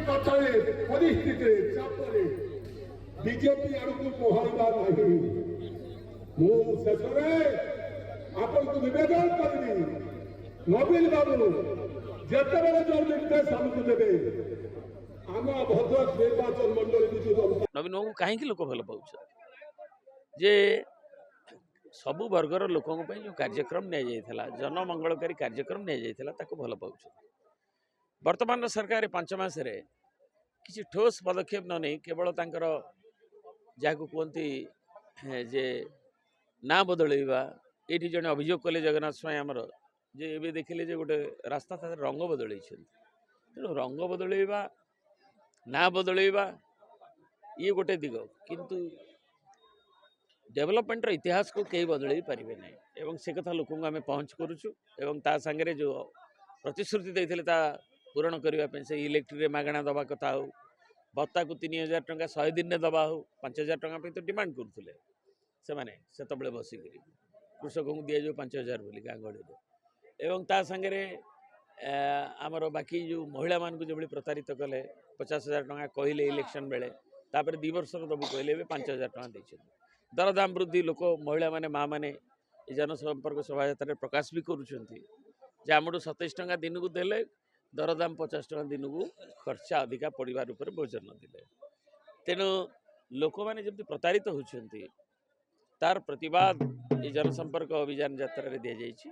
कथाରେ परिस्थिति चापरे बीजेपी आड़क मुहाइबा नहीं मु शेष आपन को निवेदन करी नवीन बाबू जितेबले जो निर्देश आमको देवे आम भद्रक निर्वाचन मंडल नवीन बाबू कहीं लोक भल पाँच जे सबु वर्गर लोकों जो कार्यक्रम निया जनमंगलकारी कार्यक्रम निया भल पाँच वर्तमान सरकार 5 मास किसी ठोस पदक्षेप न नहीं केवल तांकर जहाँ कहते जे ना बदलवा ये जड़े अभियोग कले जगन्नाथ स्वाई आमर जे एवं देखिले जे गोटे रास्ता तार रंग बदल तेणु रंग बदलवा ना बदलवा ये गोटे दिग किंतु डेवलपमेंटर इतिहास को कई बदल पारे ना एवं से कथा लोक आम पहुँच करुचु एवं ता सांगे जो प्रतिश्रुति देते पूरण करने से इलेक्ट्रिक मागणा दवा कथा हो भत्ता को 3000 टंका 100 दिन में दवा हो 5000 टंका तो डिमांड करुले से मैंने से बसिक कृषक को दि जाऊ 5000 बोली गाँ गहली एवं ता सांगे आमर बाकी जो महिला मान जो प्रतारित कले 50,000 टंका कहले इलेक्शन बेले तापर 2 वर्ष दबू कहले 5,000 टंका देते दरदाम वृद्धि लोक महिला माने माँ मैंने जनसंपर्क शोभा प्रकाश भी करुँच आम 27 टंका दिन को देले दरदाम 50 टंका दिन को खर्चा अधिका परिवार उपर भोजन दिले तेणु लोक मैंने जब प्रतारित होती तार प्रतिवाद ये जनसंपर्क अभियान यात्रा दि जाइए।